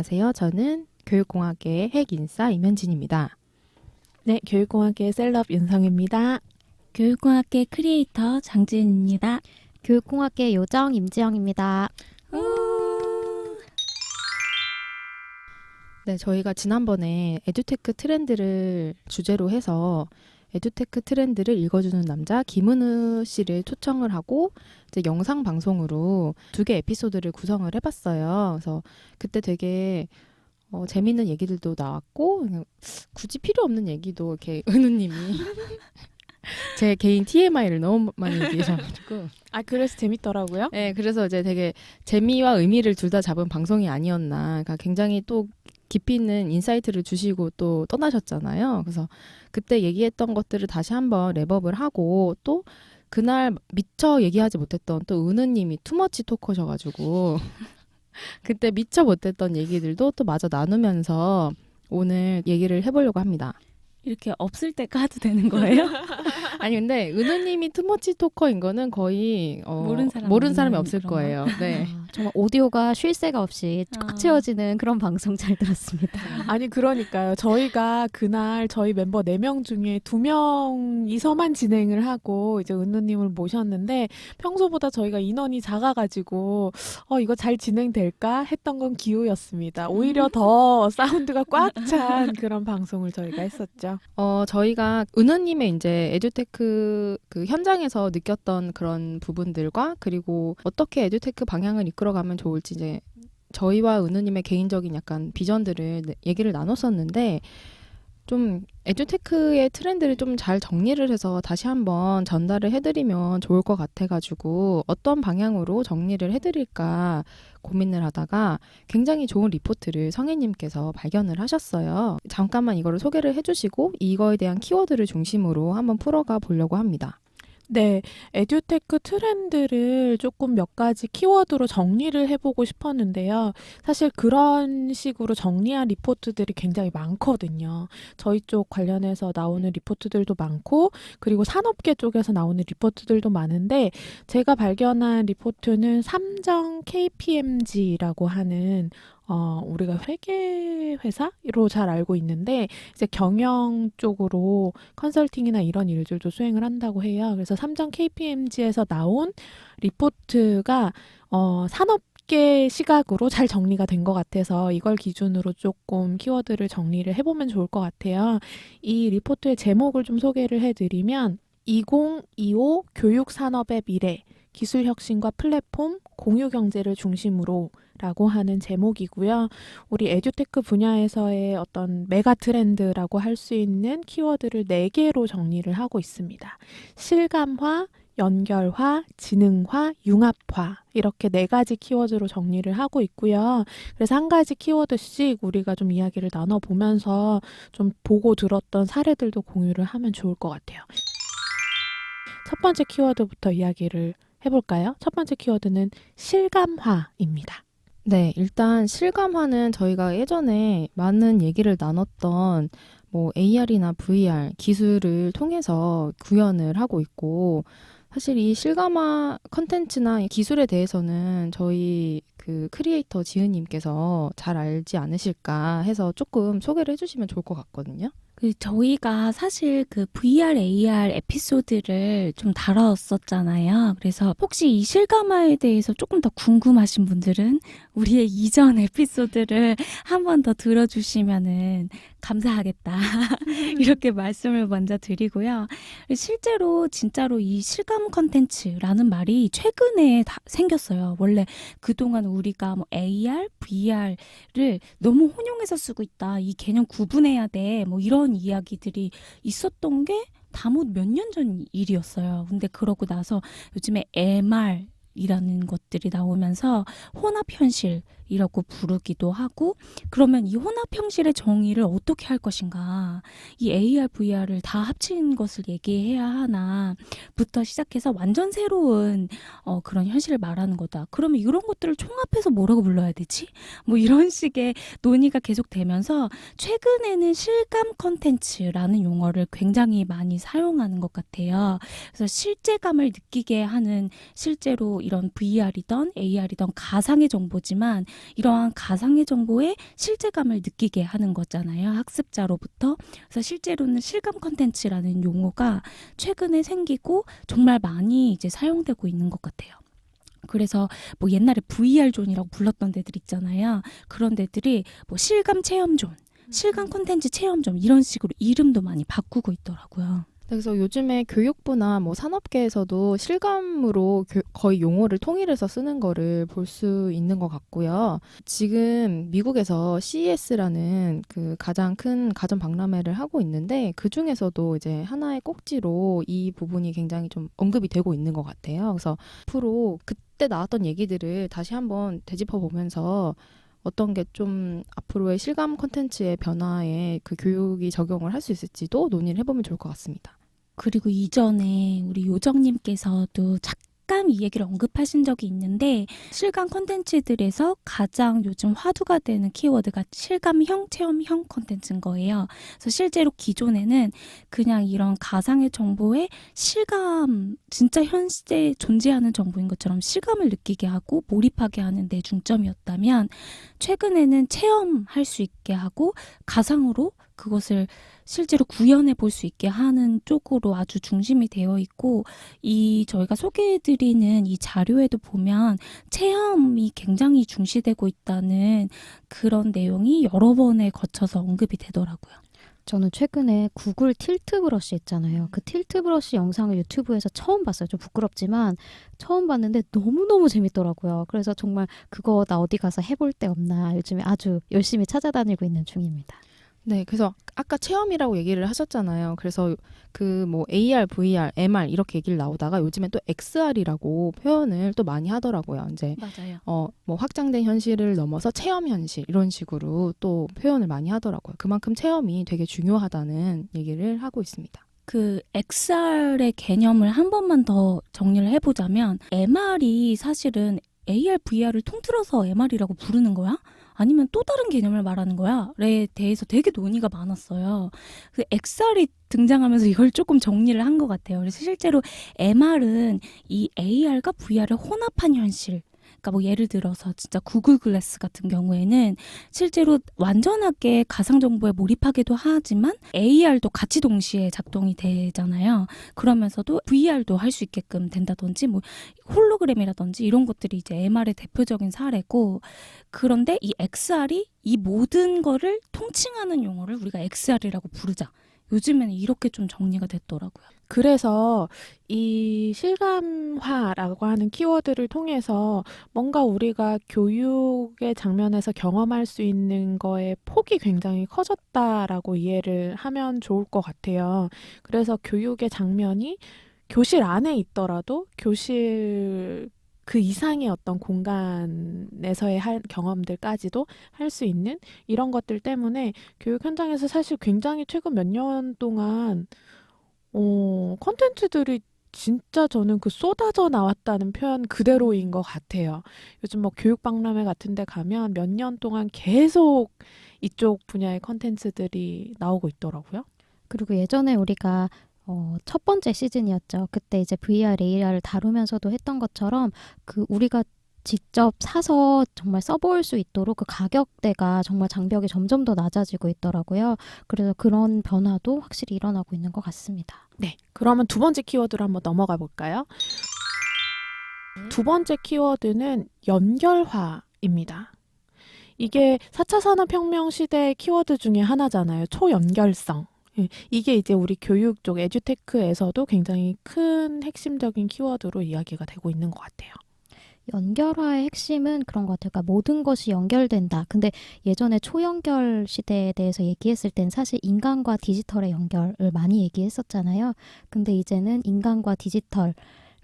안녕하세요. 저는 교육공학계의 핵인싸 임현진입니다. 네, 교육공학계 셀럽 윤성입니다. 교육공학계 크리에이터 장지은입니다. 교육공학계 요정 임지영입니다. 네, 저희가 지난번에 에듀테크 트렌드를 주제로 해서 에듀테크 트렌드를 읽어주는 남자 김은우 씨를 초청을 하고 이제 영상 방송으로 2개 에피소드를 구성을 해봤어요. 그래서 그때 되게 재밌는 얘기들도 나왔고 그냥 굳이 필요 없는 얘기도 이렇게 은우님이 제 개인 TMI를 너무 많이 얘기하셔가지고 그래서 재밌더라고요. 네, 그래서 이제 되게 재미와 의미를 둘 다 잡은 방송이 아니었나. 그러니까 굉장히 또 깊이 있는 인사이트를 주시고 또 떠나셨잖아요. 그래서 그때 얘기했던 것들을 다시 한번 랩업을 하고 또 그날 미처 얘기하지 못했던 또 은우님이 투머치 토커셔가지고 그때 미처 못했던 얘기들도 또 마저 나누면서 오늘 얘기를 해보려고 합니다. 이렇게 없을 때 까도 되는 거예요? 아니 근데 은우님이 투머치 토커인 거는 거의 모르는 사람이 없을 거예요. 네. 정말 오디오가 쉴 새가 없이 꽉 채워지는 그런 방송 잘 들었습니다. 아니 그러니까요. 저희가 그날 저희 멤버 4명 중에 2명이서만 진행을 하고 이제 은우님을 모셨는데 평소보다 저희가 인원이 작아가지고 이거 잘 진행될까 했던 건 기우였습니다. 오히려 더 사운드가 꽉 찬 그런 방송을 저희가 했었죠. 저희가 은우님의 이제 에듀테크 그 현장에서 느꼈던 그런 부분들과 그리고 어떻게 에듀테크 방향을 이끌어가면 좋을지 이제 저희와 은우님의 개인적인 약간 비전들을 얘기를 나눴었는데 좀 에듀테크의 트렌드를 좀 잘 정리를 해서 다시 한번 전달을 해드리면 좋을 것 같아가지고 어떤 방향으로 정리를 해드릴까 고민을 하다가 굉장히 좋은 리포트를 성혜님께서 발견을 하셨어요. 잠깐만 이거를 소개를 해주시고 이거에 대한 키워드를 중심으로 한번 풀어가 보려고 합니다. 네, 에듀테크 트렌드를 조금 몇 가지 키워드로 정리를 해보고 싶었는데요. 사실 그런 식으로 정리한 리포트들이 굉장히 많거든요. 저희 쪽 관련해서 나오는 리포트들도 많고 그리고 산업계 쪽에서 나오는 리포트들도 많은데 제가 발견한 리포트는 삼정 KPMG라고 하는 우리가 회계 회사로 잘 알고 있는데 이제 경영 쪽으로 컨설팅이나 이런 일들도 수행을 한다고 해요. 그래서 삼정 KPMG에서 나온 리포트가 산업계 시각으로 잘 정리가 된 것 같아서 이걸 기준으로 조금 키워드를 정리를 해보면 좋을 것 같아요. 이 리포트의 제목을 좀 소개를 해드리면 2025 교육산업의 미래 기술혁신과 플랫폼 공유경제를 중심으로 라고 하는 제목이고요. 우리 에듀테크 분야에서의 어떤 메가 트렌드라고 할 수 있는 키워드를 4개로 정리를 하고 있습니다. 실감화, 연결화, 지능화, 융합화 이렇게 4가지 키워드로 정리를 하고 있고요. 그래서 한 가지 키워드씩 우리가 좀 이야기를 나눠보면서 좀 보고 들었던 사례들도 공유를 하면 좋을 것 같아요. 첫 번째 키워드부터 이야기를 해볼까요? 첫 번째 키워드는 실감화입니다. 네, 일단 실감화는 저희가 예전에 많은 얘기를 나눴던 뭐 AR이나 VR 기술을 통해서 구현을 하고 있고 사실 이 실감화 컨텐츠나 이 기술에 대해서는 저희 그 크리에이터 지은님께서 잘 알지 않으실까 해서 조금 소개를 해주시면 좋을 것 같거든요. 저희가 사실 그 VR, AR 에피소드를 좀 다뤘었잖아요. 그래서 혹시 이 실감화에 대해서 조금 더 궁금하신 분들은 우리의 이전 에피소드를 한 번 더 들어주시면은 감사하겠다. 이렇게 말씀을 먼저 드리고요. 실제로 진짜로 이 실감 컨텐츠라는 말이 최근에 생겼어요. 원래 그동안 우리가 뭐 AR, VR를 너무 혼용해서 쓰고 있다. 이 개념 구분해야 돼. 뭐 이런 이야기들이 있었던 게 다못 몇 년 전 일이었어요. 근데 그러고 나서 요즘에 MR 이라는 것들이 나오면서 혼합현실이라고 부르기도 하고 그러면 이 혼합현실의 정의를 어떻게 할 것인가 이 AR, VR을 다 합친 것을 얘기해야 하나 부터 시작해서 완전 새로운 그런 현실을 말하는 거다. 그러면 이런 것들을 총합해서 뭐라고 불러야 되지? 뭐 이런 식의 논의가 계속되면서 최근에는 실감 컨텐츠라는 용어를 굉장히 많이 사용하는 것 같아요. 그래서 실제감을 느끼게 하는 실제로 이런 VR이던 AR이던 가상의 정보지만 이러한 가상의 정보에 실제감을 느끼게 하는 거잖아요. 학습자로부터. 그래서 실제로는 실감 콘텐츠라는 용어가 최근에 생기고 정말 많이 이제 사용되고 있는 것 같아요. 그래서 뭐 옛날에 VR존이라고 불렀던 데들 있잖아요. 그런 데들이 뭐 실감 체험존, 실감 콘텐츠 체험존 이런 식으로 이름도 많이 바꾸고 있더라고요. 그래서 요즘에 교육부나 뭐 산업계에서도 실감으로 거의 용어를 통일해서 쓰는 거를 볼 수 있는 것 같고요. 지금 미국에서 CES라는 그 가장 큰 가전 박람회를 하고 있는데 그 중에서도 이제 하나의 꼭지로 이 부분이 굉장히 좀 언급이 되고 있는 것 같아요. 그래서 앞으로 그때 나왔던 얘기들을 다시 한번 되짚어 보면서 어떤 게 좀 앞으로의 실감 콘텐츠의 변화에 그 교육이 적용을 할 수 있을지도 논의를 해보면 좋을 것 같습니다. 그리고 이전에 우리 요정님께서도 잠깐 이 얘기를 언급하신 적이 있는데 실감 콘텐츠들에서 가장 요즘 화두가 되는 키워드가 실감형, 체험형 콘텐츠인 거예요. 그래서 실제로 기존에는 그냥 이런 가상의 정보에 실감, 진짜 현실에 존재하는 정보인 것처럼 실감을 느끼게 하고 몰입하게 하는 데 중점이었다면 최근에는 체험할 수 있게 하고 가상으로 그것을 실제로 구현해 볼 수 있게 하는 쪽으로 아주 중심이 되어 있고 이 저희가 소개해드리는 이 자료에도 보면 체험이 굉장히 중시되고 있다는 그런 내용이 여러 번에 거쳐서 언급이 되더라고요. 저는 최근에 구글 틸트 브러쉬 있잖아요. 그 틸트 브러쉬 영상을 유튜브에서 처음 봤어요. 좀 부끄럽지만 처음 봤는데 너무너무 재밌더라고요. 그래서 정말 그거 나 어디 가서 해볼 데 없나 요즘에 아주 열심히 찾아다니고 있는 중입니다. 네, 그래서 아까 체험이라고 얘기를 하셨잖아요. 그래서 그 뭐 AR, VR, MR 이렇게 얘기를 나오다가 요즘엔 또 XR이라고 표현을 또 많이 하더라고요. 이제 맞아요. 뭐 확장된 현실을 넘어서 체험 현실 이런 식으로 또 표현을 많이 하더라고요. 그만큼 체험이 되게 중요하다는 얘기를 하고 있습니다. 그 XR의 개념을 한 번만 더 정리를 해보자면 MR이 사실은 AR, VR을 통틀어서 MR이라고 부르는 거야? 아니면 또 다른 개념을 말하는 거야?에 대해서 되게 논의가 많았어요. 그 XR이 등장하면서 이걸 조금 정리를 한 것 같아요. 그래서 실제로 MR은 이 AR과 VR을 혼합한 현실. 그러니까 뭐 예를 들어서 진짜 구글 글래스 같은 경우에는 실제로 완전하게 가상 정보에 몰입하기도 하지만 AR도 같이 동시에 작동이 되잖아요. 그러면서도 VR도 할 수 있게끔 된다든지 뭐 홀로그램이라든지 이런 것들이 이제 MR의 대표적인 사례고 그런데 이 XR이 이 모든 거를 통칭하는 용어를 우리가 XR이라고 부르자. 요즘에는 이렇게 좀 정리가 됐더라고요. 그래서 이 실감화라고 하는 키워드를 통해서 뭔가 우리가 교육의 장면에서 경험할 수 있는 거의 폭이 굉장히 커졌다라고 이해를 하면 좋을 것 같아요. 그래서 교육의 장면이 교실 안에 있더라도 교실 그 이상의 어떤 공간에서의 경험들까지도 할 수 있는 이런 것들 때문에 교육 현장에서 사실 굉장히 최근 몇 년 동안 콘텐츠들이 진짜 저는 그 쏟아져 나왔다는 표현 그대로인 것 같아요. 요즘 뭐 교육박람회 같은 데 가면 몇 년 동안 계속 이쪽 분야의 콘텐츠들이 나오고 있더라고요. 그리고 예전에 우리가 첫 번째 시즌이었죠. 그때 이제 VR, AR을 다루면서도 했던 것처럼 그 우리가 직접 사서 정말 써볼 수 있도록 그 가격대가 정말 장벽이 점점 더 낮아지고 있더라고요. 그래서 그런 변화도 확실히 일어나고 있는 것 같습니다. 네, 그러면 두 번째 키워드로 한번 넘어가 볼까요? 두 번째 키워드는 연결화입니다. 이게 4차 산업혁명 시대의 키워드 중에 하나잖아요. 초연결성. 이게 이제 우리 교육 쪽 에듀테크에서도 굉장히 큰 핵심적인 키워드로 이야기가 되고 있는 것 같아요. 연결화의 핵심은 그런 것 같아요. 그러니까 모든 것이 연결된다. 근데 예전에 초연결 시대에 대해서 얘기했을 땐 사실 인간과 디지털의 연결을 많이 얘기했었잖아요. 근데 이제는 인간과 디지털,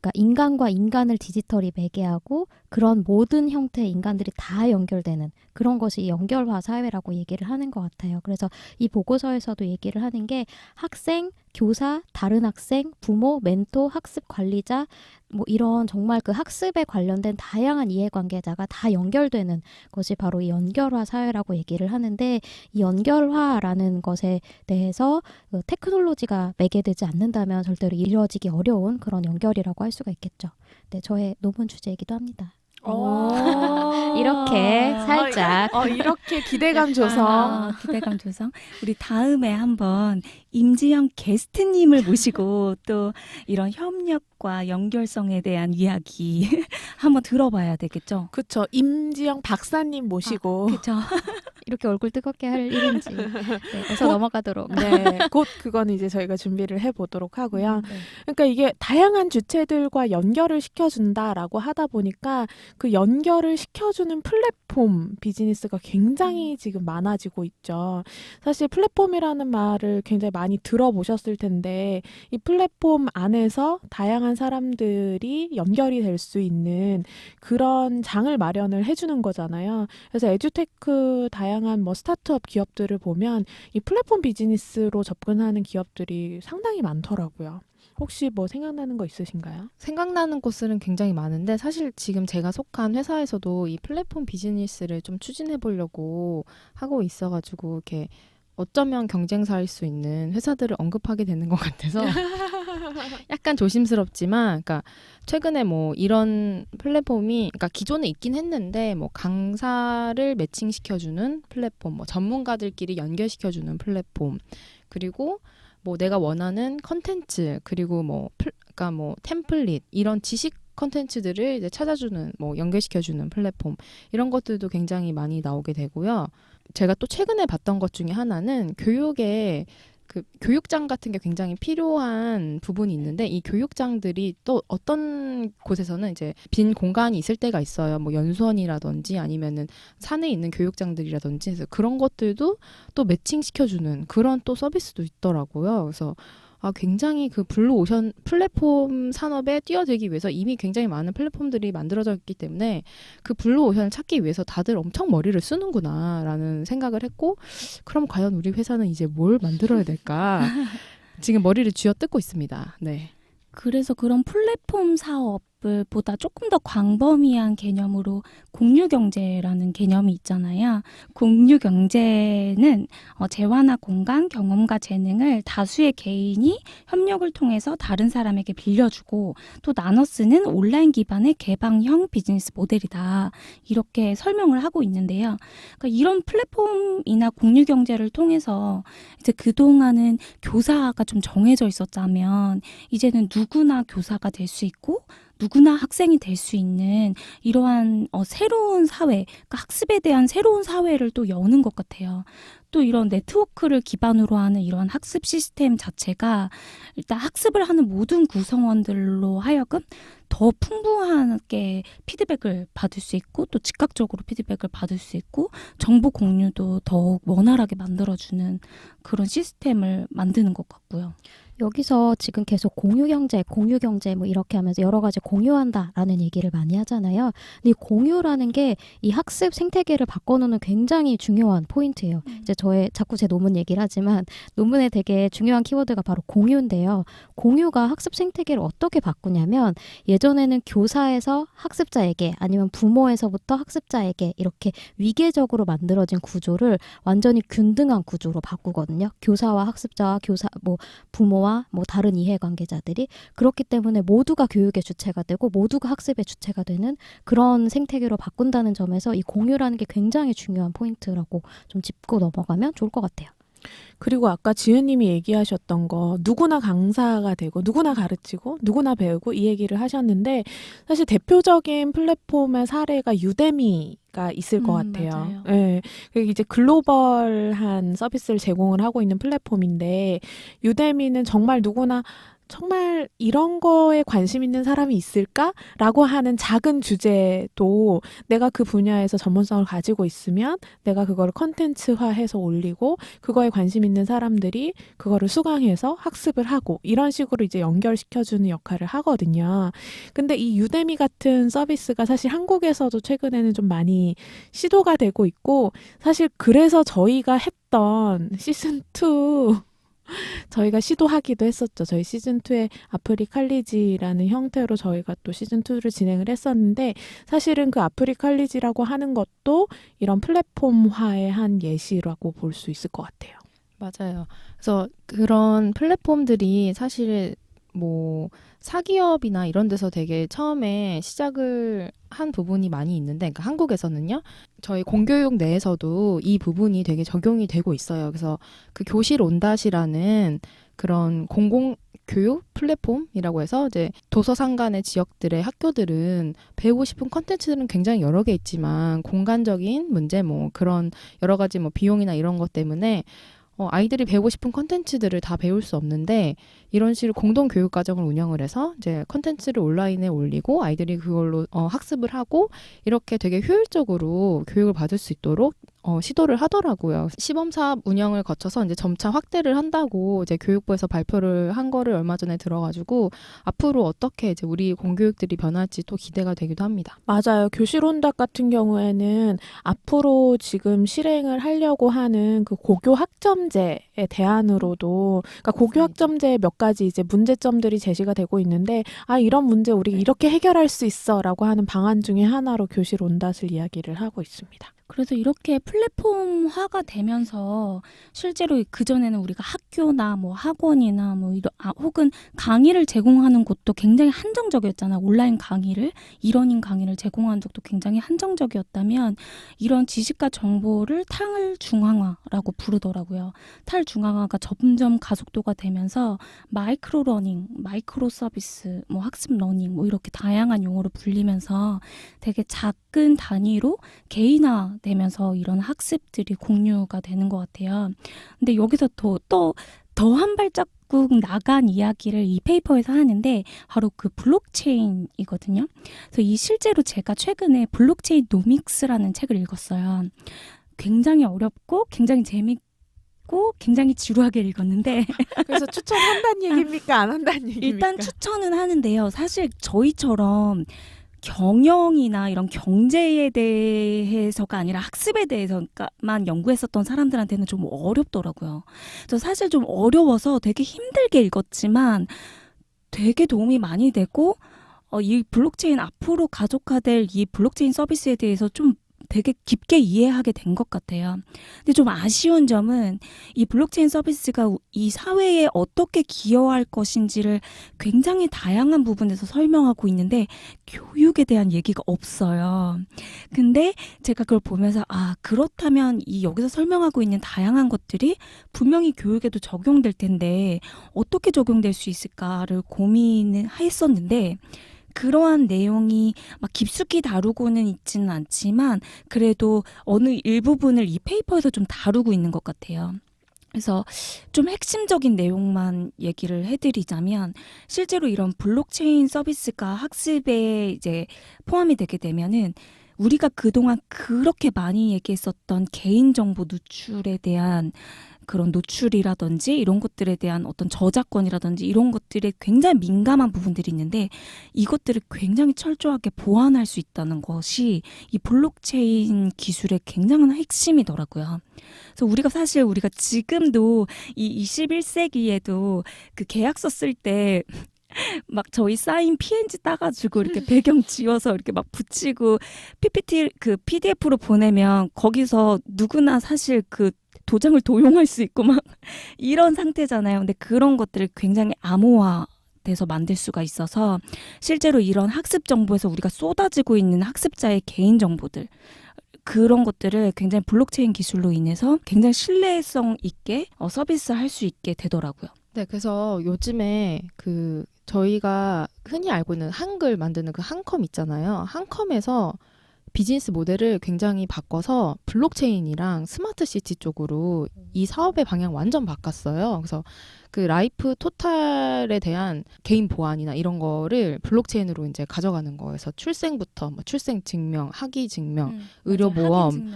그러니까 인간과 인간을 디지털이 매개하고 그런 모든 형태의 인간들이 다 연결되는 그런 것이 연결화 사회라고 얘기를 하는 것 같아요. 그래서 이 보고서에서도 얘기를 하는 게 학생, 교사, 다른 학생, 부모, 멘토, 학습 관리자 뭐 이런 정말 그 학습에 관련된 다양한 이해관계자가 다 연결되는 것이 바로 이 연결화 사회라고 얘기를 하는데 이 연결화라는 것에 대해서 테크놀로지가 매개되지 않는다면 절대로 이루어지기 어려운 그런 연결이라고 할 수가 있겠죠. 네, 저의 논문 주제이기도 합니다. 이렇게 살짝 이렇게 기대감 조성. 기대감 조성. 우리 다음에 한번 임지영 게스트님을 모시고 또 이런 협력과 연결성에 대한 이야기 한번 들어봐야 되겠죠? 그쵸. 임지영 박사님 모시고. 그렇죠. 이렇게 얼굴 뜨겁게 할 일인지 어서 넘어가도록. 네, 곧 그건 이제 저희가 준비를 해보도록 하고요. 네. 그러니까 이게 다양한 주체들과 연결을 시켜준다라고 하다 보니까 그 연결을 시켜주는 플랫폼 비즈니스가 굉장히 지금 많아지고 있죠. 사실 플랫폼이라는 말을 굉장히 많이 들어보셨을 텐데 이 플랫폼 안에서 다양한 사람들이 연결이 될 수 있는 그런 장을 마련을 해주는 거잖아요. 그래서 에듀테크 다양한 뭐 스타트업 기업들을 보면 이 플랫폼 비즈니스로 접근하는 기업들이 상당히 많더라고요. 혹시 뭐 생각나는 거 있으신가요? 생각나는 곳은 굉장히 많은데 사실 지금 제가 속한 회사에서도 이 플랫폼 비즈니스를 좀 추진해 보려고 하고 있어가지고 이렇게 어쩌면 경쟁사일 수 있는 회사들을 언급하게 되는 것 같아서 약간 조심스럽지만, 그러니까 최근에 뭐 이런 플랫폼이, 그러니까 기존에 있긴 했는데 뭐 강사를 매칭시켜주는 플랫폼, 뭐 전문가들끼리 연결시켜주는 플랫폼, 그리고 뭐 내가 원하는 컨텐츠, 그리고 뭐 그러니까 뭐 템플릿 이런 지식 컨텐츠들을 이제 찾아주는, 뭐 연결시켜주는 플랫폼, 이런 것들도 굉장히 많이 나오게 되고요. 제가 또 최근에 봤던 것 중에 하나는 교육에 그 교육장 같은 게 굉장히 필요한 부분이 있는데 이 교육장들이 또 어떤 곳에서는 이제 빈 공간이 있을 때가 있어요. 뭐 연수원이라든지 아니면은 산에 있는 교육장들이라든지, 그래서 그런 것들도 또 매칭시켜주는 그런 또 서비스도 있더라고요. 그래서 굉장히 그 블루오션 플랫폼 산업에 뛰어들기 위해서 이미 굉장히 많은 플랫폼들이 만들어져 있기 때문에 그 블루오션을 찾기 위해서 다들 엄청 머리를 쓰는구나라는 생각을 했고, 그럼 과연 우리 회사는 이제 뭘 만들어야 될까? 지금 머리를 쥐어뜯고 있습니다. 네. 그래서 그런 플랫폼 사업을 보다 조금 더 광범위한 개념으로 공유경제라는 개념이 있잖아요. 공유경제는 재화나 공간, 경험과 재능을 다수의 개인이 협력을 통해서 다른 사람에게 빌려주고 또 나눠 쓰는 온라인 기반의 개방형 비즈니스 모델이다. 이렇게 설명을 하고 있는데요. 그러니까 이런 플랫폼이나 공유경제를 통해서 이제 그동안은 교사가 좀 정해져 있었다면 이제는 누구나 교사가 될 수 있고 누구나 학생이 될 수 있는 이러한 새로운 사회, 그러니까 학습에 대한 새로운 사회를 또 여는 것 같아요. 또 이런 네트워크를 기반으로 하는 이런 학습 시스템 자체가 일단 학습을 하는 모든 구성원들로 하여금 더 풍부하게 피드백을 받을 수 있고 또 즉각적으로 피드백을 받을 수 있고 정보 공유도 더욱 원활하게 만들어주는 그런 시스템을 만드는 것 같고요. 여기서 지금 계속 공유경제 뭐 이렇게 하면서 여러 가지 공유한다라는 얘기를 많이 하잖아요. 근데 이 공유라는 게 이 학습 생태계를 바꿔놓는 굉장히 중요한 포인트예요. 이제 자꾸 제 논문 얘기를 하지만 논문에 되게 중요한 키워드가 바로 공유인데요. 공유가 학습 생태계를 어떻게 바꾸냐면 예전에는 교사에서 학습자에게 아니면 부모에서부터 학습자에게 이렇게 위계적으로 만들어진 구조를 완전히 균등한 구조로 바꾸거든요. 교사와 학습자와 부모와 뭐 다른 이해관계자들이 그렇기 때문에 모두가 교육의 주체가 되고 모두가 학습의 주체가 되는 그런 생태계로 바꾼다는 점에서 이 공유라는 게 굉장히 중요한 포인트라고 좀 짚고 넘어가면 좋을 것 같아요. 그리고 아까 지은님이 얘기하셨던 거 누구나 강사가 되고 누구나 가르치고 누구나 배우고 이 얘기를 하셨는데 사실 대표적인 플랫폼의 사례가 유데미가 있을 것 같아요. 맞아요. 네. 그게 이제 글로벌한 서비스를 제공을 하고 있는 플랫폼인데 유데미는 정말 누구나 정말 이런 거에 관심 있는 사람이 있을까라고 하는 작은 주제도 내가 그 분야에서 전문성을 가지고 있으면 내가 그거를 컨텐츠화해서 올리고 그거에 관심 있는 사람들이 그거를 수강해서 학습을 하고 이런 식으로 이제 연결시켜주는 역할을 하거든요. 근데 이 유데미 같은 서비스가 사실 한국에서도 최근에는 좀 많이 시도가 되고 있고 사실 그래서 저희가 했던 시즌2 저희가 시도하기도 했었죠. 저희 시즌2의 아프리칼리지라는 형태로 저희가 또 시즌2를 진행을 했었는데 사실은 그 아프리칼리지라고 하는 것도 이런 플랫폼화의 한 예시라고 볼 수 있을 것 같아요. 맞아요. 그래서 그런 플랫폼들이 사실 뭐 사기업이나 이런 데서 되게 처음에 시작을 한 부분이 많이 있는데, 그러니까 한국에서는요, 저희 공교육 내에서도 이 부분이 되게 적용이 되고 있어요. 그래서 그 교실 온닷이라는 그런 공공교육 플랫폼이라고 해서 이제 도서상간의 지역들의 학교들은 배우고 싶은 컨텐츠들은 굉장히 여러 개 있지만 공간적인 문제 뭐 그런 여러 가지 뭐 비용이나 이런 것 때문에 아이들이 배우고 싶은 컨텐츠들을 다 배울 수 없는데, 이런 식으로 공동 교육 과정을 운영을 해서 이제 컨텐츠를 온라인에 올리고 아이들이 그걸로 학습을 하고 이렇게 되게 효율적으로 교육을 받을 수 있도록 시도를 하더라고요. 시범 사업 운영을 거쳐서 이제 점차 확대를 한다고 이제 교육부에서 발표를 한 거를 얼마 전에 들어가지고 앞으로 어떻게 이제 우리 공교육들이 변할지 또 기대가 되기도 합니다. 맞아요. 교실 온답 같은 경우에는 앞으로 지금 실행을 하려고 하는 그 고교 학점제의 대안으로도, 그러니까 고교 학점제에 몇 가지 이제 문제점들이 제시가 되고 있는데, 이런 문제 우리 이렇게 해결할 수 있어라고 하는 방안 중에 하나로 교실 온답을 이야기를 하고 있습니다. 그래서 이렇게 플랫폼화가 되면서 실제로 그전에는 우리가 학교나 뭐 학원이나 뭐 혹은 강의를 제공하는 곳도 굉장히 한정적이었잖아. 온라인 강의를, 일원인 강의를 제공하는 적도 굉장히 한정적이었다면, 이런 지식과 정보를 탈중앙화라고 부르더라고요. 탈중앙화가 점점 가속도가 되면서 마이크로 러닝, 마이크로 서비스, 뭐 학습 러닝 뭐 이렇게 다양한 용어로 불리면서 되게 작은 단위로 개인화 되면서 이런 학습들이 공유가 되는 것 같아요. 근데 여기서 더 한 발자국 나간 이야기를 이 페이퍼에서 하는데 바로 그 블록체인이거든요. 그래서 실제로 제가 최근에 블록체인 노믹스라는 책을 읽었어요. 굉장히 어렵고 굉장히 재밌고 굉장히 지루하게 읽었는데 그래서 추천한다는 얘기입니까? 안 한다는 얘기입니까? 일단 추천은 하는데요. 사실 저희처럼 경영이나 이런 경제에 대해서가 아니라 학습에 대해서만 연구했었던 사람들한테는 좀 어렵더라고요. 그래서 사실 좀 어려워서 되게 힘들게 읽었지만 되게 도움이 많이 되고, 이 블록체인 앞으로 가속화될 이 블록체인 서비스에 대해서 좀 되게 깊게 이해하게 된 것 같아요. 근데 좀 아쉬운 점은 이 블록체인 서비스가 이 사회에 어떻게 기여할 것인지를 굉장히 다양한 부분에서 설명하고 있는데 교육에 대한 얘기가 없어요. 근데 제가 그걸 보면서 그렇다면 이 여기서 설명하고 있는 다양한 것들이 분명히 교육에도 적용될 텐데 어떻게 적용될 수 있을까를 고민을 했었는데, 그러한 내용이 막 깊숙이 다루고는 있지는 않지만 그래도 어느 일부분을 이 페이퍼에서 좀 다루고 있는 것 같아요. 그래서 좀 핵심적인 내용만 얘기를 해드리자면, 실제로 이런 블록체인 서비스가 학습에 이제 포함이 되게 되면은 우리가 그동안 그렇게 많이 얘기했었던 개인정보 누출에 대한 그런 노출이라든지 이런 것들에 대한 어떤 저작권이라든지 이런 것들에 굉장히 민감한 부분들이 있는데, 이것들을 굉장히 철저하게 보완할 수 있다는 것이 이 블록체인 기술의 굉장한 핵심이더라고요. 그래서 우리가 지금도 이 21세기에도 그 계약서 쓸 때 막 저희 사인 PNG 따가지고 이렇게 배경 지워서 이렇게 막 붙이고 PPT 그 PDF로 보내면 거기서 누구나 사실 그 도장을 도용할 수 있고 막 이런 상태잖아요. 근데 그런 것들을 굉장히 암호화돼서 만들 수가 있어서 실제로 이런 학습 정보에서 우리가 쏟아지고 있는 학습자의 개인 정보들, 그런 것들을 굉장히 블록체인 기술로 인해서 굉장히 신뢰성 있게 서비스할 수 있게 되더라고요. 네, 그래서 요즘에 저희가 흔히 알고 있는 한글 만드는 그 한컴 있잖아요. 한컴에서 비즈니스 모델을 굉장히 바꿔서 블록체인이랑 스마트 시티 쪽으로 이 사업의 방향 완전 바꿨어요. 그래서 그 라이프 토탈에 대한 개인 보안이나 이런 거를 블록체인으로 이제 가져가는 거여서 출생부터 뭐 출생 증명, 학위 증명, 의료 보험,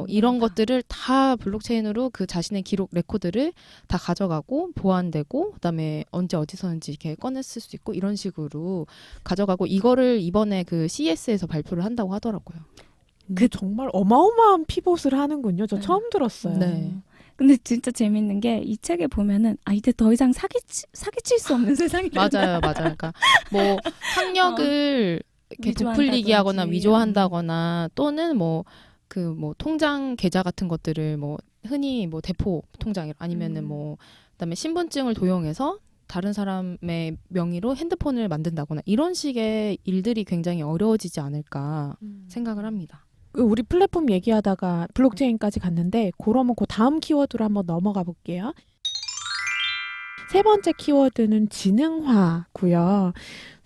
이런 것들을 다 블록체인으로 그 자신의 기록 레코드를 다 가져가고 보안되고, 그다음에 언제 어디서는지 이렇게 꺼냈을 수 있고 이런 식으로 가져가고, 이거를 이번에 그 CES에서 발표를 한다고 하더라고요. 정말 어마어마한 피봇을 하는군요. 저 처음 들었어요. 네. 근데 진짜 재밌는 게 이 책에 보면은 이제 더 이상 사기칠 수 없는 세상이 맞아요. 그러니까 뭐 학력을 이렇게 부풀리게 하거나 위조한다거나 또는 뭐 통장 계좌 같은 것들을 뭐 흔히 뭐 대포 통장 아니면은 뭐 그다음에 신분증을 도용해서 다른 사람의 명의로 핸드폰을 만든다거나 이런 식의 일들이 굉장히 어려워지지 않을까 생각을 합니다. 우리 플랫폼 얘기하다가 블록체인까지 갔는데 그러면 그 다음 키워드로 한번 넘어가 볼게요. 세 번째 키워드는 지능화고요.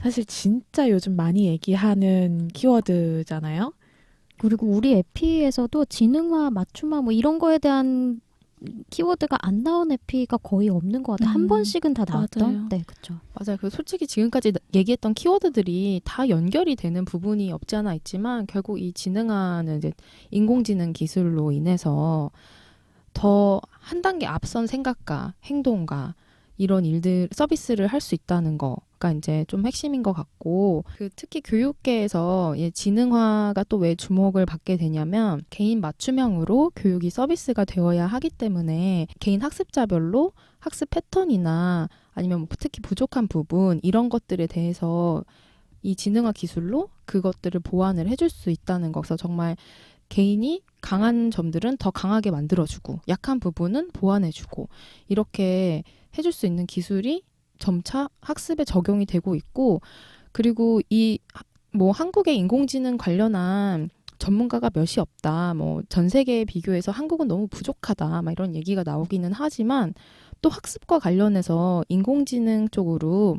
사실 진짜 요즘 많이 얘기하는 키워드잖아요. 그리고 우리 에피에서도 지능화, 맞춤화 뭐 이런 거에 대한 키워드가 안 나온 에피가 거의 없는 것 같아요. 한 번씩은 다 나왔던. 맞아요. 네, 그렇죠. 맞아요. 그 솔직히 지금까지 얘기했던 키워드들이 다 연결이 되는 부분이 없지 않아 있지만 결국 이 지능화는 이제 인공지능 기술로 인해서 더 한 단계 앞선 생각과 행동과 이런 일들 서비스를 할 수 있다는 거가 이제 좀 핵심인 것 같고 그 특히 교육계에서 이 지능화가 또 왜 주목을 받게 되냐면 개인 맞춤형으로 교육이 서비스가 되어야 하기 때문에 개인 학습자별로 학습 패턴이나 아니면 뭐 특히 부족한 부분 이런 것들에 대해서 이 지능화 기술로 그것들을 보완을 해줄 수 있다는 거. 그래서 정말 개인이 강한 점들은 더 강하게 만들어주고 약한 부분은 보완해주고 이렇게 해줄 수 있는 기술이 점차 학습에 적용이 되고 있고 그리고 이 뭐 한국의 인공지능 관련한 전문가가 몇이 없다. 뭐 전 세계에 비교해서 한국은 너무 부족하다. 막 이런 얘기가 나오기는 하지만 또 학습과 관련해서 인공지능 쪽으로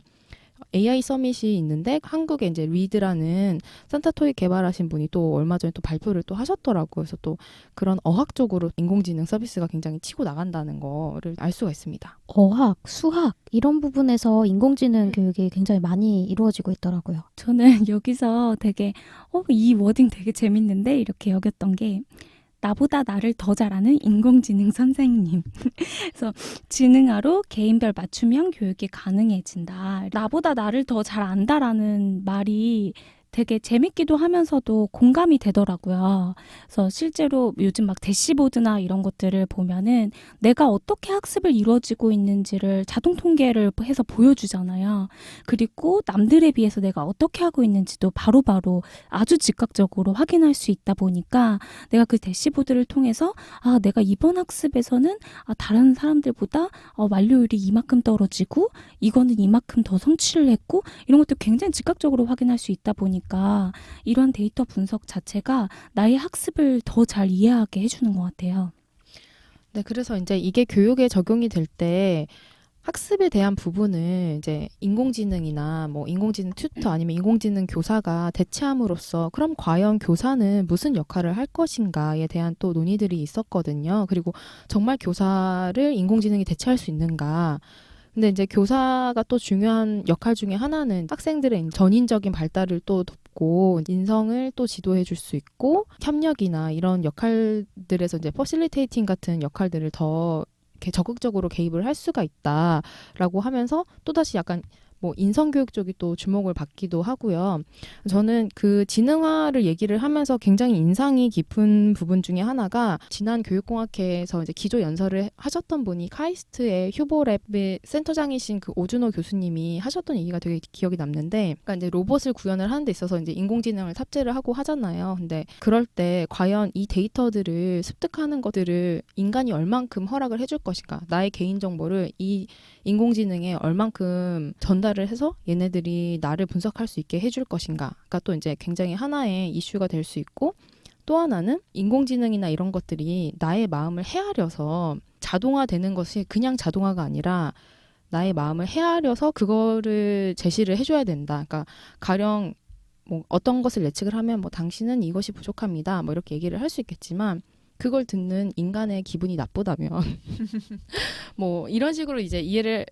AI 서밋이 있는데 한국에 이제 리드라는 산타토익 개발하신 분이 또 얼마 전에 또 발표를 또 하셨더라고요. 그래서 또 그런 어학적으로 인공지능 서비스가 굉장히 치고 나간다는 거를 알 수가 있습니다. 어학, 수학 이런 부분에서 인공지능 교육이 굉장히 많이 이루어지고 있더라고요. 저는 여기서 되게 이 워딩 되게 재밌는데 이렇게 여겼던 게 나보다 나를 더 잘하는 인공지능 선생님. 그래서 지능화로 개인별 맞춤형 교육이 가능해진다. 나보다 나를 더 잘 안다라는 말이 되게 재밌기도 하면서도 공감이 되더라고요. 그래서 실제로 요즘 막 대시보드나 이런 것들을 보면은 내가 어떻게 학습을 이루어지고 있는지를 자동 통계를 해서 보여주잖아요. 그리고 남들에 비해서 내가 어떻게 하고 있는지도 바로바로 아주 즉각적으로 확인할 수 있다 보니까 내가 그 대시보드를 통해서 내가 이번 학습에서는 다른 사람들보다 완료율이 이만큼 떨어지고 이거는 이만큼 더 성취를 했고 이런 것도 굉장히 즉각적으로 확인할 수 있다 보니까 이런 데이터 분석 자체가 나의 학습을 더 잘 이해하게 해주는 것 같아요. 네, 그래서 이제 이게 교육에 적용이 될 때 학습에 대한 부분을 이제 인공지능이나 뭐 인공지능 튜터 아니면 인공지능 교사가 대체함으로써 그럼 과연 교사는 무슨 역할을 할 것인가에 대한 또 논의들이 있었거든요. 그리고 정말 교사를 인공지능이 대체할 수 있는가? 근데 이제 교사가 또 중요한 역할 중에 하나는 학생들의 전인적인 발달을 또 돕고 인성을 또 지도해 줄 수 있고 협력이나 이런 역할들에서 이제 퍼실리테이팅 같은 역할들을 더 이렇게 적극적으로 개입을 할 수가 있다라고 하면서 또다시 약간 뭐 인성교육 쪽이 또 주목을 받기도 하고요. 저는 그 지능화를 얘기를 하면서 굉장히 인상이 깊은 부분 중에 하나가 지난 교육공학회에서 이제 기조 연설을 하셨던 분이 카이스트의 휴보랩의 센터장이신 그 오준호 교수님이 하셨던 얘기가 되게 기억이 남는데, 그러니까 이제 로봇을 구현을 하는 데 있어서 이제 인공지능을 탑재를 하고 하잖아요. 근데 그럴 때 과연 이 데이터들을 습득하는 것들을 인간이 얼만큼 허락을 해줄 것인가, 나의 개인 정보를 이 인공지능에 얼만큼 전달을 해서 얘네들이 나를 분석할 수 있게 해줄 것인가가 또 이제 굉장히 하나의 이슈가 될 수 있고, 또 하나는 인공지능이나 이런 것들이 나의 마음을 헤아려서 자동화되는 것이 그냥 자동화가 아니라 나의 마음을 헤아려서 그거를 제시를 해줘야 된다. 그러니까 가령 뭐 어떤 것을 예측을 하면 뭐 당신은 이것이 부족합니다. 뭐 이렇게 얘기를 할 수 있겠지만 그걸 듣는 인간의 기분이 나쁘다면 뭐 이런 식으로 이제 이해를,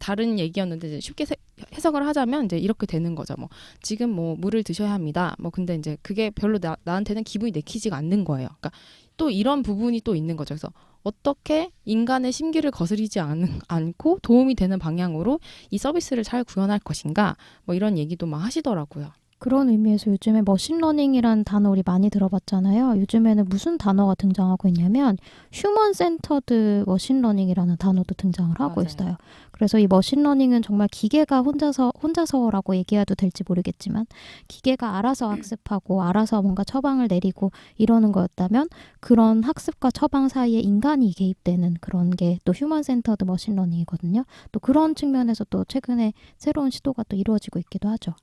다른 얘기였는데 이제 쉽게 해석을 하자면 이제 이렇게 되는 거죠. 뭐 지금 뭐 물을 드셔야 합니다. 뭐 근데 이제 그게 별로 나한테는 기분이 내키지가 않는 거예요. 그러니까 또 이런 부분이 또 있는 거죠. 그래서 어떻게 인간의 심기를 거스리지 않고 도움이 되는 방향으로 이 서비스를 잘 구현할 것인가, 뭐 이런 얘기도 막 하시더라고요. 그런 의미에서 요즘에 머신러닝이라는 단어 우리 많이 들어봤잖아요. 요즘에는 무슨 단어가 등장하고 있냐면 휴먼 센터드 머신러닝이라는 단어도 등장을 하고 맞아요. 있어요. 그래서 이 머신러닝은 정말 기계가 혼자서라고 얘기해도 될지 모르겠지만 기계가 알아서 학습하고 알아서 뭔가 처방을 내리고 이러는 거였다면 그런 학습과 처방 사이에 인간이 개입되는 그런 게 또 휴먼 센터드 머신러닝이거든요. 또 그런 측면에서 또 최근에 새로운 시도가 또 이루어지고 있기도 하죠.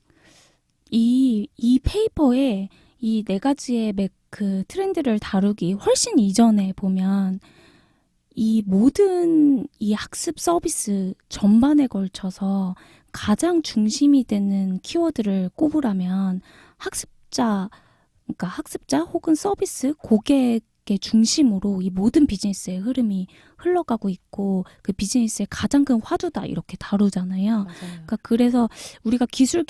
이 페이퍼에 이 네 가지의 그 트렌드를 다루기 훨씬 이전에 보면 이 모든 이 학습 서비스 전반에 걸쳐서 가장 중심이 되는 키워드를 꼽으라면 그러니까 학습자 혹은 서비스 고객의 중심으로 이 모든 비즈니스의 흐름이 흘러가고 있고 그 비즈니스의 가장 큰 화두다 이렇게 다루잖아요. 그러니까 그래서 우리가 기술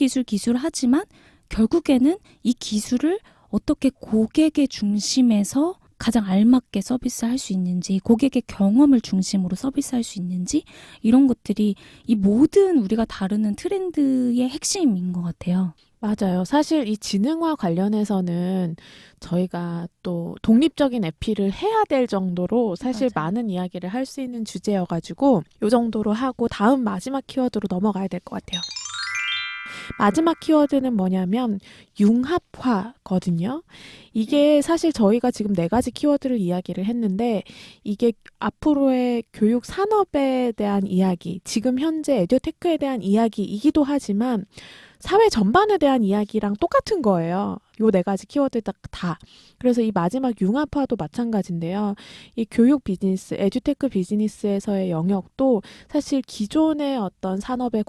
하지만 결국에는 이 기술을 어떻게 고객의 중심에서 가장 알맞게 서비스할 수 있는지, 고객의 경험을 중심으로 서비스할 수 있는지 이런 것들이 이 모든 우리가 다루는 트렌드의 핵심인 것 같아요. 맞아요. 사실 이 지능화 관련해서는 저희가 또 독립적인 에피를 해야 될 정도로 사실 맞아요. 많은 이야기를 할 수 있는 주제여가지고 이 정도로 하고 다음 마지막 키워드로 넘어가야 될 것 같아요. 마지막 키워드는 뭐냐면 융합화거든요. 이게 사실 저희가 지금 네 가지 키워드를 이야기를 했는데 이게 앞으로의 교육 산업에 대한 이야기, 지금 현재 에듀테크에 대한 이야기이기도 하지만 사회 전반에 대한 이야기랑 똑같은 거예요. 요 네 가지 키워드 다. 그래서 이 마지막 융합화도 마찬가지인데요. 이 교육 비즈니스, 에듀테크 비즈니스에서의 영역도 사실 기존의 어떤 산업의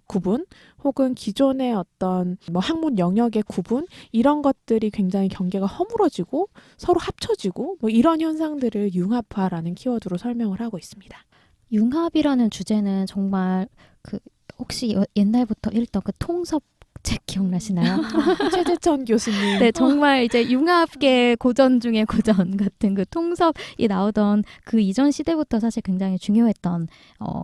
구분 혹은 기존의 어떤 뭐 학문 영역의 구분 이런 것들이 굉장히 경계가 허물어지고 서로 합쳐지고 뭐 이런 현상들을 융합화라는 키워드로 설명을 하고 있습니다. 융합이라는 주제는 정말 그 혹시 옛날부터 읽던 그 통섭 책 기억나시나요? 최재천 교수님. 네, 정말 이제 융합계 고전 중에 고전 같은 그 통섭이 나오던 그 이전 시대부터 사실 굉장히 중요했던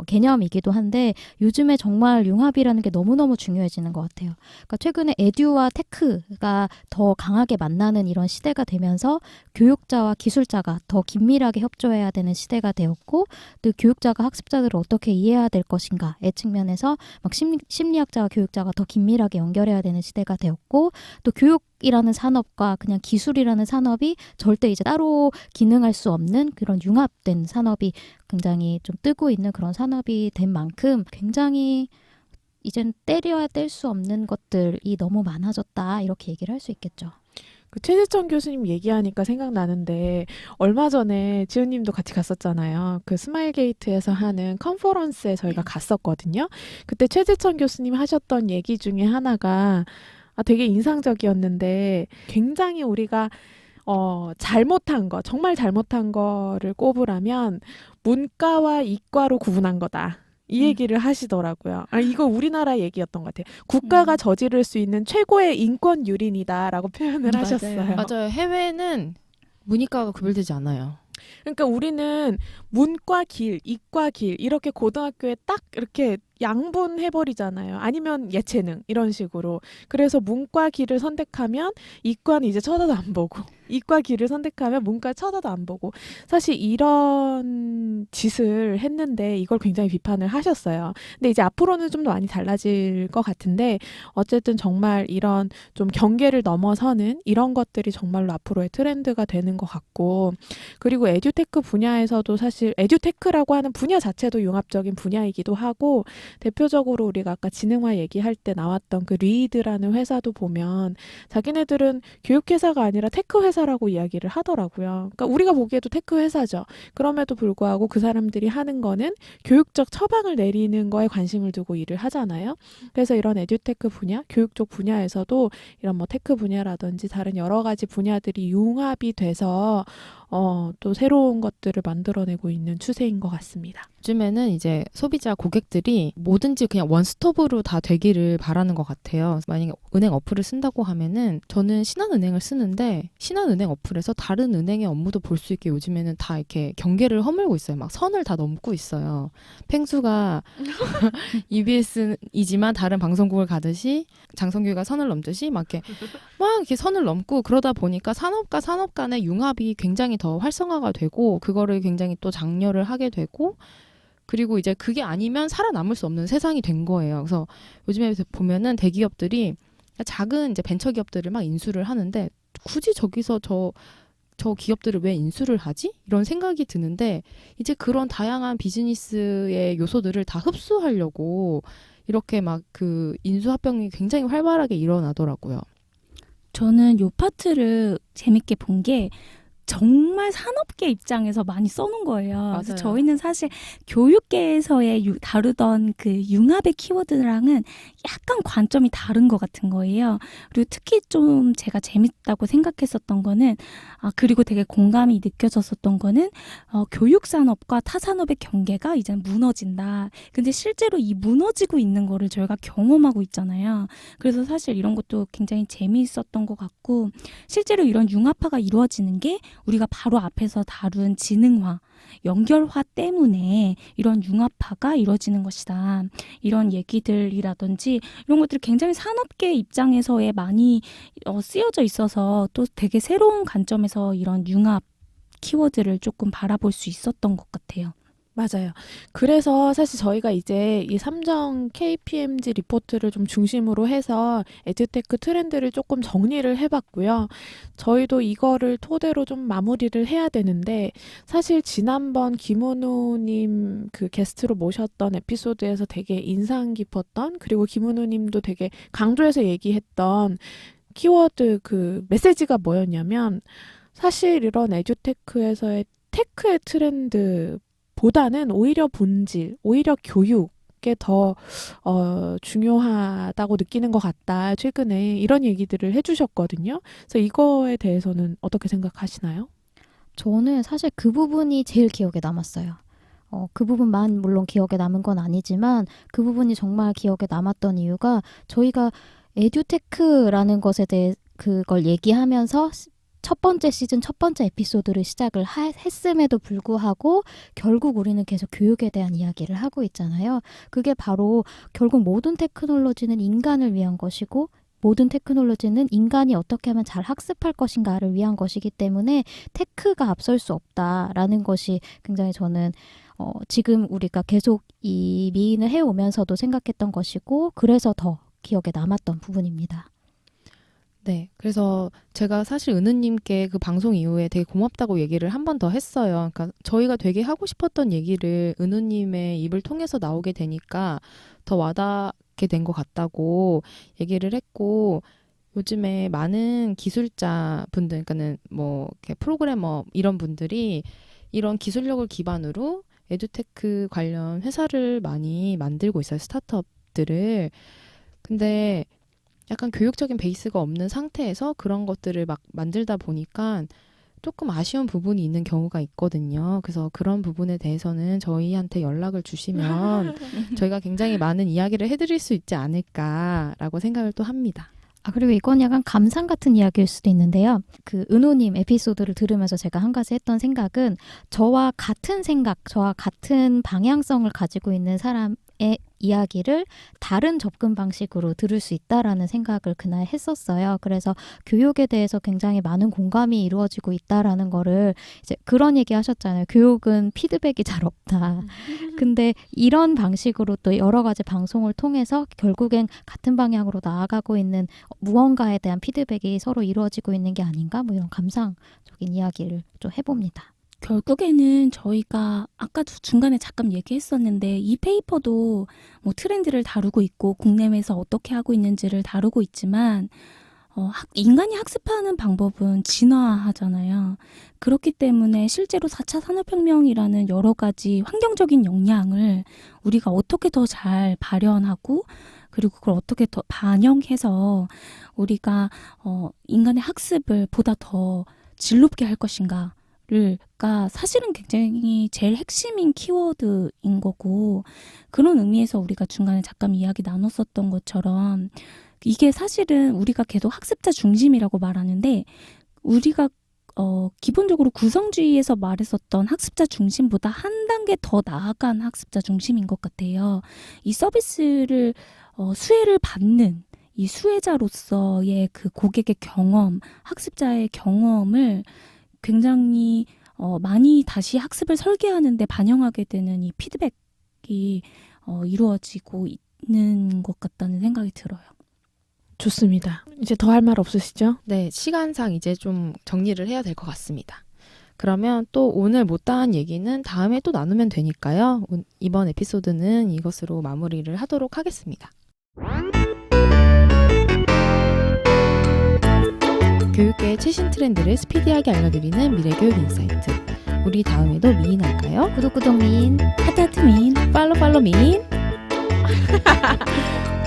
개념이기도 한데 요즘에 정말 융합이라는 게 너무너무 중요해지는 것 같아요. 그러니까 최근에 에듀와 테크가 더 강하게 만나는 이런 시대가 되면서 교육자와 기술자가 더 긴밀하게 협조해야 되는 시대가 되었고 또 교육자가 학습자들을 어떻게 이해해야 될 것인가의 측면에서 막 심리학자와 교육자가 더 긴밀하게 연결해야 되는 시대가 되었고 또 교육이라는 산업과 그냥 기술이라는 산업이 절대 이제 따로 기능할 수 없는 그런 융합된 산업이 굉장히 좀 뜨고 있는 그런 산업이 된 만큼 굉장히 이젠 때려야 뗄 수 없는 것들이 너무 많아졌다 이렇게 얘기를 할 수 있겠죠. 그 최재천 교수님 얘기하니까 생각나는데 얼마 전에 지은님도 같이 갔었잖아요. 그 스마일 게이트에서 하는 컨퍼런스에 저희가 갔었거든요. 그때 최재천 교수님 하셨던 얘기 중에 하나가 되게 인상적이었는데 굉장히 우리가 잘못한 거, 정말 잘못한 거를 꼽으라면 문과와 이과로 구분한 거다. 이 얘기를 하시더라고요. 이거 우리나라 얘기였던 것 같아요. 국가가 저지를 수 있는 최고의 인권 유린이다라고 표현을 하셨어요. 맞아요. 해외는 문이과가 구별되지 않아요. 그러니까 우리는 문과 길, 이과 길 이렇게 고등학교에 딱 이렇게 양분해버리잖아요. 아니면 예체능 이런 식으로. 그래서 문과 길을 선택하면 이과는 이제 쳐다도 안 보고 이과 길을 선택하면 문과 쳐다도 안 보고 사실 이런 짓을 했는데 이걸 굉장히 비판을 하셨어요. 근데 이제 앞으로는 좀 더 많이 달라질 것 같은데 어쨌든 정말 이런 좀 경계를 넘어서는 이런 것들이 정말로 앞으로의 트렌드가 되는 것 같고 그리고 에듀테크 분야에서도 사실 에듀테크라고 하는 분야 자체도 융합적인 분야이기도 하고 대표적으로 우리가 아까 지능화 얘기할 때 나왔던 그 리드라는 회사도 보면 자기네들은 교육회사가 아니라 테크 회사라고 이야기를 하더라고요. 그러니까 우리가 보기에도 테크 회사죠. 그럼에도 불구하고 그 사람들이 하는 거는 교육적 처방을 내리는 거에 관심을 두고 일을 하잖아요. 그래서 이런 에듀테크 분야, 교육 쪽 분야에서도 이런 뭐 테크 분야라든지 다른 여러 가지 분야들이 융합이 돼서 또 새로운 것들을 만들어내고 있는 추세인 것 같습니다. 요즘에는 이제 소비자 고객들이 뭐든지 그냥 원스톱으로 다 되기를 바라는 것 같아요. 만약에 은행 어플을 쓴다고 하면은 저는 신한은행을 쓰는데 신한은행 어플에서 다른 은행의 업무도 볼 수 있게 요즘에는 다 이렇게 경계를 허물고 있어요. 막 선을 다 넘고 있어요. 펭수가 EBS이지만 다른 방송국을 가듯이 장성규가 선을 넘듯이 막 이렇게 선을 넘고 그러다 보니까 산업과 산업 간의 융합이 굉장히 더 활성화가 되고 그거를 굉장히 또 장려를 하게 되고 그리고 이제 그게 아니면 살아남을 수 없는 세상이 된 거예요. 그래서 요즘에 보면은 대기업들이 작은 이제 벤처 기업들을 막 인수를 하는데 굳이 저기서 저 기업들을 왜 인수를 하지? 이런 생각이 드는데 이제 그런 다양한 비즈니스의 요소들을 다 흡수하려고 이렇게 막 그 인수합병이 굉장히 활발하게 일어나더라고요. 저는 요 파트를 재밌게 본 게 정말 산업계 입장에서 많이 써놓은 거예요. 그래서 맞아요. 저희는 사실 교육계에서의 다루던 그 융합의 키워드랑은 약간 관점이 다른 것 같은 거예요. 그리고 특히 좀 제가 재밌다고 생각했었던 거는 그리고 되게 공감이 느껴졌었던 거는 교육 산업과 타 산업의 경계가 이제 무너진다. 근데 실제로 이 무너지고 있는 거를 저희가 경험하고 있잖아요. 그래서 사실 이런 것도 굉장히 재미있었던 것 같고 실제로 이런 융합화가 이루어지는 게 우리가 바로 앞에서 다룬 지능화, 연결화 때문에 이런 융합화가 이루어지는 것이다. 이런 얘기들이라든지 이런 것들이 굉장히 산업계 입장에서의 많이 쓰여져 있어서 또 되게 새로운 관점에서 이런 융합 키워드를 조금 바라볼 수 있었던 것 같아요. 맞아요. 그래서 사실 저희가 이제 이 삼정 KPMG 리포트를 좀 중심으로 해서 에듀테크 트렌드를 조금 정리를 해봤고요. 저희도 이거를 토대로 좀 마무리를 해야 되는데 사실 지난번 김은우님 그 게스트로 모셨던 에피소드에서 되게 인상 깊었던 그리고 김은우님도 되게 강조해서 얘기했던 키워드 그 메시지가 뭐였냐면 사실 이런 에듀테크에서의 테크의 트렌드 보다는 오히려 본질, 오히려 교육에 더 중요하다고 느끼는 것 같다. 최근에 이런 얘기들을 해주셨거든요. 그래서 이거에 대해서는 어떻게 생각하시나요? 저는 사실 그 부분이 제일 기억에 남았어요. 그 부분만 물론 기억에 남은 건 아니지만 그 부분이 정말 기억에 남았던 이유가 저희가 에듀테크라는 것에 대해 그걸 얘기하면서 첫 번째 시즌 첫 번째 에피소드를 시작을 했음에도 불구하고 결국 우리는 계속 교육에 대한 이야기를 하고 있잖아요. 그게 바로 결국 모든 테크놀로지는 인간을 위한 것이고 모든 테크놀로지는 인간이 어떻게 하면 잘 학습할 것인가를 위한 것이기 때문에 테크가 앞설 수 없다라는 것이 굉장히 저는 지금 우리가 계속 이 미인을 해오면서도 생각했던 것이고 그래서 더 기억에 남았던 부분입니다. 네. 그래서 제가 사실 은우님께 그 방송 이후에 되게 고맙다고 얘기를 한 번 더 했어요. 그러니까 저희가 되게 하고 싶었던 얘기를 은우님의 입을 통해서 나오게 되니까 더 와닿게 된 것 같다고 얘기를 했고 요즘에 많은 기술자 분들, 그러니까는 뭐 이렇게 프로그래머 이런 분들이 이런 기술력을 기반으로 에듀테크 관련 회사를 많이 만들고 있어요. 스타트업들을. 근데 약간 교육적인 베이스가 없는 상태에서 그런 것들을 막 만들다 보니까 조금 아쉬운 부분이 있는 경우가 있거든요. 그래서 그런 부분에 대해서는 저희한테 연락을 주시면 저희가 굉장히 많은 이야기를 해드릴 수 있지 않을까라고 생각을 또 합니다. 그리고 이건 약간 감상 같은 이야기일 수도 있는데요. 그 은호님 에피소드를 들으면서 제가 한 가지 했던 생각은 저와 같은 생각, 저와 같은 방향성을 가지고 있는 사람의 이야기를 다른 접근 방식으로 들을 수 있다라는 생각을 그날 했었어요. 그래서 교육에 대해서 굉장히 많은 공감이 이루어지고 있다라는 거를 이제 그런 얘기 하셨잖아요. 교육은 피드백이 잘 없다. 근데 이런 방식으로 또 여러 가지 방송을 통해서 결국엔 같은 방향으로 나아가고 있는 무언가에 대한 피드백이 서로 이루어지고 있는 게 아닌가? 뭐 이런 감상적인 이야기를 좀 해봅니다. 결국에는 저희가 아까도 중간에 잠깐 얘기했었는데 이 페이퍼도 뭐 트렌드를 다루고 있고 국내외에서 어떻게 하고 있는지를 다루고 있지만 인간이 학습하는 방법은 진화하잖아요. 그렇기 때문에 실제로 4차 산업혁명이라는 여러 가지 환경적인 역량을 우리가 어떻게 더 잘 발현하고 그리고 그걸 어떻게 더 반영해서 우리가 인간의 학습을 보다 더 질롭게 할 것인가 가 사실은 굉장히 제일 핵심인 키워드인 거고, 그런 의미에서 우리가 중간에 잠깐 이야기 나눴었던 것처럼 이게 사실은 우리가 계속 학습자 중심이라고 말하는데, 우리가 기본적으로 구성주의에서 말했었던 학습자 중심보다 한 단계 더 나아간 학습자 중심인 것 같아요. 이 서비스를 수혜를 받는 이 수혜자로서의 그 고객의 경험, 학습자의 경험을 굉장히 많이 다시 학습을 설계하는 데 반영하게 되는 이 피드백이 이루어지고 있는 것 같다는 생각이 들어요. 좋습니다. 이제 더 할 말 없으시죠? 네, 시간상 이제 좀 정리를 해야 될 것 같습니다. 그러면 또 오늘 못다한 얘기는 다음에 또 나누면 되니까요. 이번 에피소드는 이것으로 마무리를 하도록 하겠습니다. 교육계의 최신 트렌드를 스피디하게 알려드리는 미래교육 인사이트. 우리 다음에도 미인할까요? 구독 미인. 하드하드 미인. 팔로우 미인.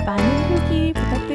많은 후기 부탁드립니다.